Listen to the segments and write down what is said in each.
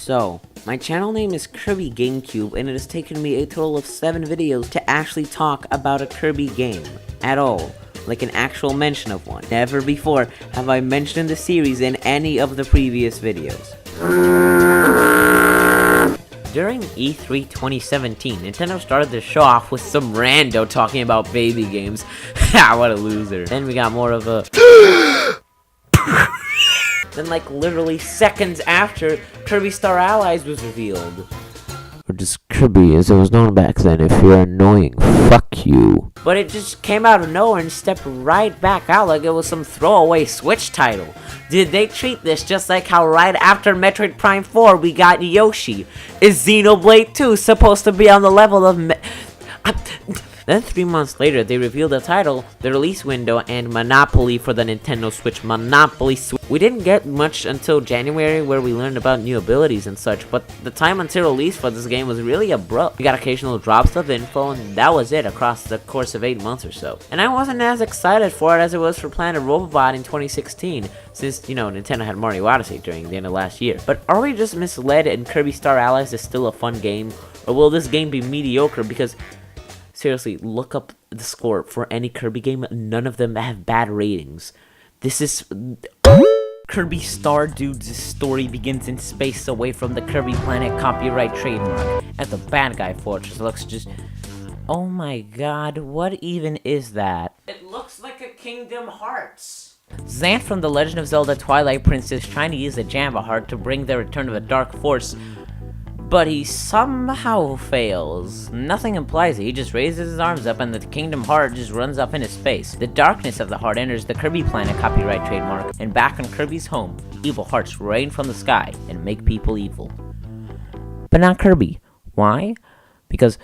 So, my channel name is KirbyGamecube, and it has taken me a total of 7 videos to actually talk about a Kirby game at all, like an actual mention of one. Never before have I mentioned the series in any of the previous videos. During E3 2017, Nintendo started to show off with some rando talking about baby games. Ha, what a loser. Then we got more of a Then like literally seconds after, Kirby Star Allies was revealed. Or just Kirby as it was known back then. If you're annoying, fuck you. But it just came out of nowhere and stepped right back out like it was some throwaway Switch title. Did they treat this just like how right after Metroid Prime 4 we got Yoshi? Is Xenoblade 2 supposed to be on the level of Then 3 months later, they revealed the title, the release window, and Monopoly for the Nintendo Switch. Monopoly Switch. We didn't get much until January where we learned about new abilities and such, but the time until release for this game was really abrupt. We got occasional drops of info, and that was it across the course of 8 months or so. And I wasn't as excited for it as it was for Planet Robobot in 2016, since, you know, Nintendo had Mario Odyssey during the end of last year. But are we just misled and Kirby Star Allies is still a fun game? Or will this game be mediocre because... Seriously, look up the score for any Kirby game. None of them have bad ratings. This is... Kirby Star Dude's story begins in space away from the Kirby Planet copyright trademark. At the bad guy fortress looks just... Oh my god, what even is that? It looks like a Kingdom Hearts. Zant from The Legend of Zelda Twilight Princess trying to use the Jamba Heart to bring the return of the Dark Force. But he somehow fails. Nothing implies it. He just raises his arms up and the Kingdom Heart just runs up in his face. The darkness of the heart enters the Kirby Planet copyright trademark, and back on Kirby's home, evil hearts rain from the sky and make people evil. But not Kirby. Why? Because...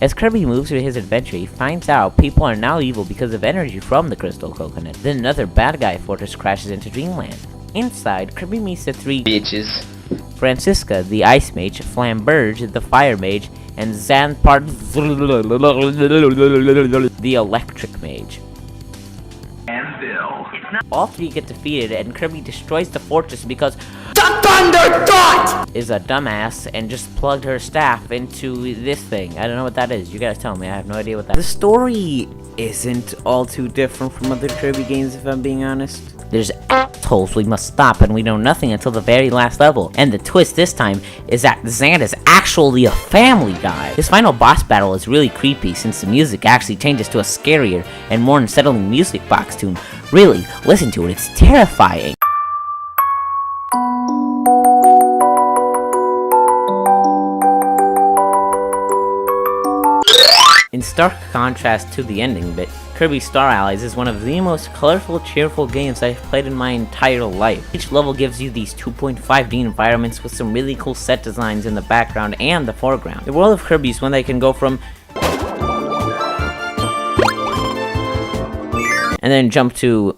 As Kirby moves through his adventure, he finds out people are now evil because of energy from the Crystal Coconut. Then another bad guy fortress crashes into Dreamland. Inside, Kirby meets the 3 bitches. Francisca, the Ice Mage, Flamberge, the Fire Mage, and Zanpart, the Electric Mage. All 3 get defeated, and Kirby destroys the fortress because the Thunder Dot is a dumbass and just plugged her staff into this thing. I don't know what that is. You guys tell me. I have no idea what that is. The story isn't all too different from other Kirby games, if I'm being honest. There's assholes we must stop, and we know nothing until the very last level. And the twist this time is that Zant is actually a family guy. His final boss battle is really creepy, since the music actually changes to a scarier and more unsettling music box tune. Really, listen to it, it's terrifying. In stark contrast to the ending bit, Kirby Star Allies is one of the most colorful, cheerful games I've played in my entire life. Each level gives you these 2.5D environments with some really cool set designs in the background and the foreground. The world of Kirby is one that can go from... and then jump to...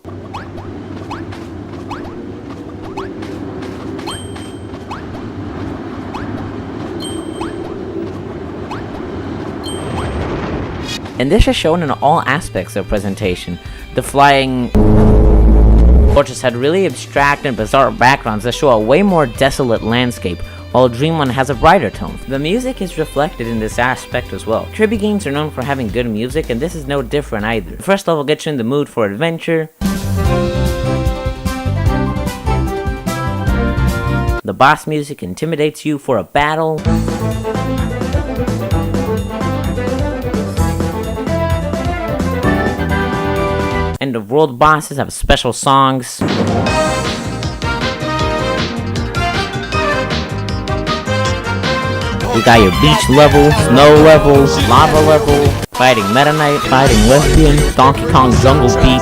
and this is shown in all aspects of presentation. The flying fortress had really abstract and bizarre backgrounds that show a way more desolate landscape, while Dreamland has a brighter tone. The music is reflected in this aspect as well. Kirby games are known for having good music, and this is no different either. The first level gets you in the mood for adventure. The boss music intimidates you for a battle. And the world bosses have special songs. You got your beach level, snow level, lava level, fighting Meta Knight, fighting Lesbian, Donkey Kong Jungle Beat.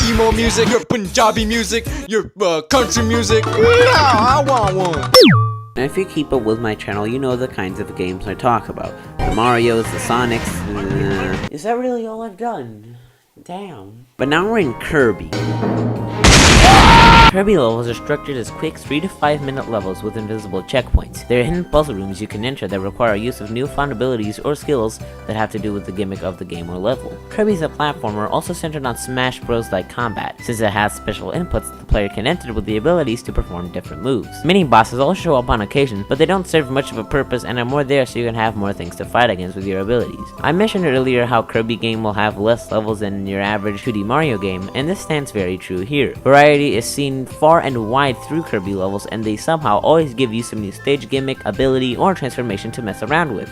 Emo music, your Punjabi music, your country music. Yeah, I want one. And if you keep up with my channel, you know the kinds of games I talk about. The Marios, the Sonics. Is that really all I've done? Damn. But now we're in Kirby. Kirby levels are structured as quick 3 to 5 minute levels with invisible checkpoints. There are hidden puzzle rooms you can enter that require use of newfound abilities or skills that have to do with the gimmick of the game or level. Kirby's a platformer also centered on Smash Bros. Like combat, since it has special inputs the player can enter with the abilities to perform different moves. Mini bosses also show up on occasion, but they don't serve much of a purpose and are more there so you can have more things to fight against with your abilities. I mentioned earlier how Kirby game will have less levels than your average 2D Mario game, and this stands very true here. Variety is seen far and wide through Kirby levels, and they somehow always give you some new stage gimmick, ability, or transformation to mess around with.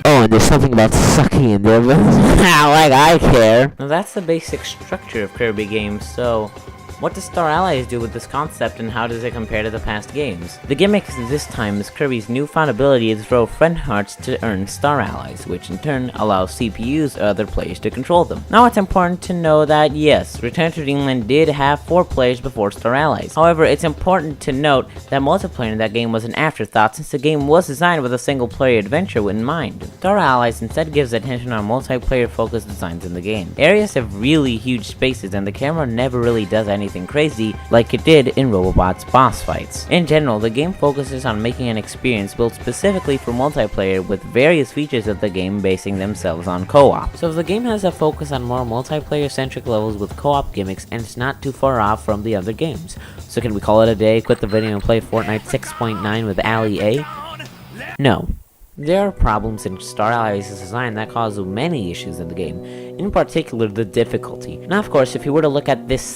Oh, and there's something about sucking in there, but like I care. Now that's the basic structure of Kirby games, so what does Star Allies do with this concept and how does it compare to the past games? The gimmick this time is Kirby's newfound ability to throw friend hearts to earn Star Allies, which in turn allows CPUs or other players to control them. Now it's important to know that yes, Return to Dreamland did have 4 players before Star Allies. However, it's important to note that multiplayer in that game was an afterthought since the game was designed with a single player adventure in mind. Star Allies instead gives attention on multiplayer focused designs in the game. Areas have really huge spaces and the camera never really does anything crazy like it did in Robobot's boss fights. In general, the game focuses on making an experience built specifically for multiplayer with various features of the game basing themselves on co-op. So the game has a focus on more multiplayer centric levels with co-op gimmicks and it's not too far off from the other games. So can we call it a day, quit the video and play Fortnite 6.9 with Ali A? No. There are problems in Star Allies' design that cause many issues in the game, in particular the difficulty. Now of course, if you were to look at this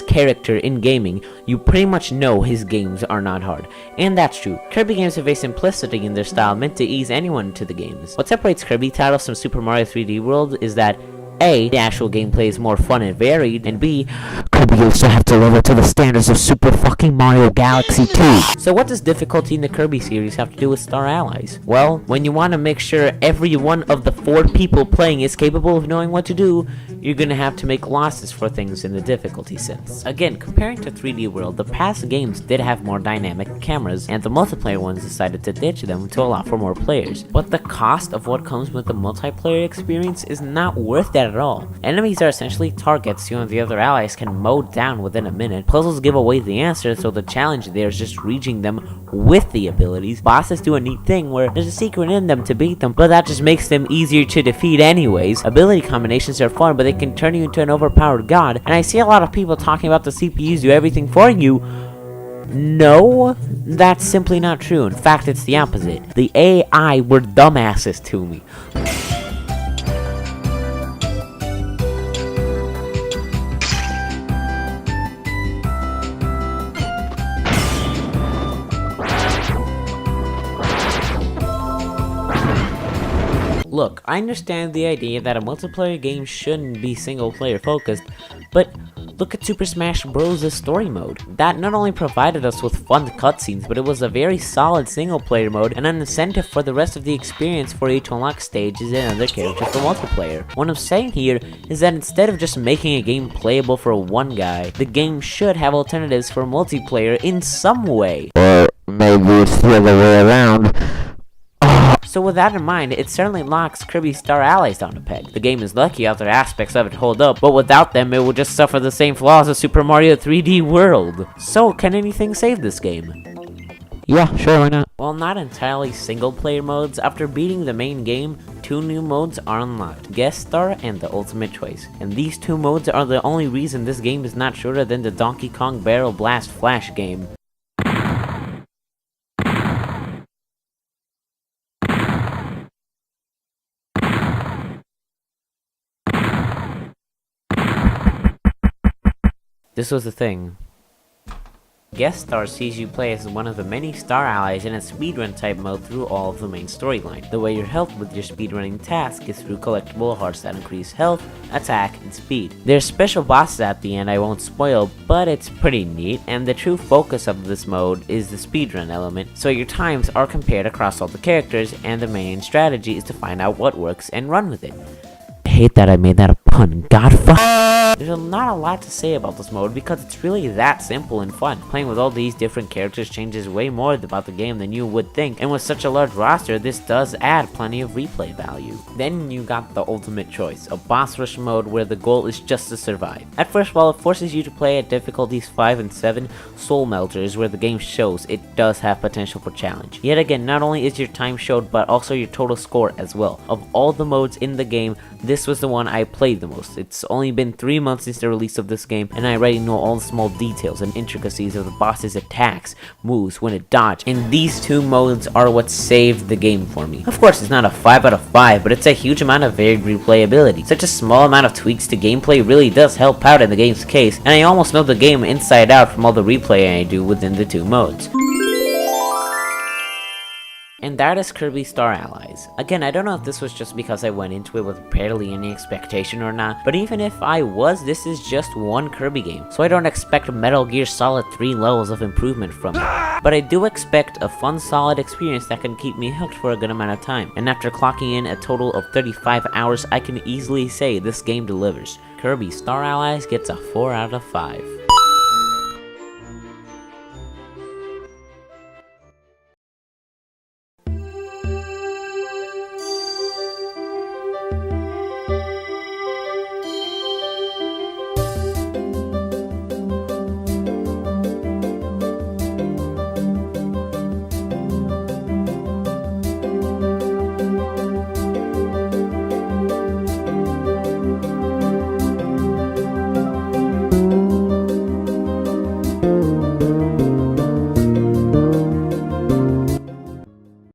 character in gaming, you pretty much know his games are not hard. And that's true. Kirby games have a simplicity in their style meant to ease anyone into the games. What separates Kirby titles from Super Mario 3D World is that A, the actual gameplay is more fun and varied, and B, Kirby used to have to live up to the standards of Super fucking Mario Galaxy 2. So what does difficulty in the Kirby series have to do with Star Allies? Well, when you want to make sure every one of the 4 people playing is capable of knowing what to do, you're gonna have to make losses for things in the difficulty sense. Again, comparing to 3D World, the past games did have more dynamic cameras, and the multiplayer ones decided to ditch them to allow for more players. But the cost of what comes with the multiplayer experience is not worth that at all. Enemies are essentially targets you and the other allies can mow down within a minute. Puzzles give away the answer, so the challenge there is just reaching them with the abilities. Bosses do a neat thing where there's a secret in them to beat them, but that just makes them easier to defeat anyways. Ability combinations are fun, but they can turn you into an overpowered god, and I see a lot of people talking about the CPUs do everything for you. No, that's simply not true. In fact, it's the opposite. The AI were dumbasses to me. Look, I understand the idea that a multiplayer game shouldn't be single player focused, but look at Super Smash Bros.'s story mode. That not only provided us with fun cutscenes, but it was a very solid single player mode and an incentive for the rest of the experience for you to unlock stages and other characters for multiplayer. What I'm saying here is that instead of just making a game playable for one guy, the game should have alternatives for multiplayer in some way. Or maybe it's the other way around. So with that in mind, it certainly locks Kirby Star Allies down a peg. The game is lucky other aspects of it hold up, but without them it will just suffer the same flaws as Super Mario 3D World. So can anything save this game? Yeah, sure, why not? While not entirely single player modes, after beating the main game, 2 new modes are unlocked, Guest Star and the Ultimate Choice. And these 2 modes are the only reason this game is not shorter than the Donkey Kong Barrel Blast Flash game. This was the thing. Guest Star sees you play as one of the many Star Allies in a speedrun type mode through all of the main storyline. The way you're helped with your speedrunning task is through collectible hearts that increase health, attack, and speed. There's special bosses at the end I won't spoil, but it's pretty neat, and the true focus of this mode is the speedrun element, so your times are compared across all the characters, and the main strategy is to find out what works and run with it. I hate that I made that a pun. God fuck. There's not a lot to say about this mode because it's really that simple and fun. Playing with all these different characters changes way more about the game than you would think, and with such a large roster, this does add plenty of replay value. Then you got the ultimate choice, a boss rush mode where the goal is just to survive. At first, while it forces you to play at difficulties 5 and 7, Soul Melter is where the game shows it does have potential for challenge. Yet again, not only is your time showed, but also your total score as well. Of all the modes in the game, this was the one I played the most. It's only been 3 months since the release of this game, and I already know all the small details and intricacies of the boss's attacks, moves, when it dodged, and these 2 modes are what saved the game for me. Of course, it's not a 5 out of 5, but it's a huge amount of varied replayability. Such a small amount of tweaks to gameplay really does help out in the game's case, and I almost know the game inside out from all the replay I do within the 2 modes. And that is Kirby Star Allies. Again, I don't know if this was just because I went into it with barely any expectation or not, but even if I was, this is just one Kirby game, so I don't expect Metal Gear Solid 3 levels of improvement from it. But I do expect a fun, solid experience that can keep me hooked for a good amount of time, and after clocking in a total of 35 hours, I can easily say this game delivers. Kirby Star Allies gets a 4 out of 5.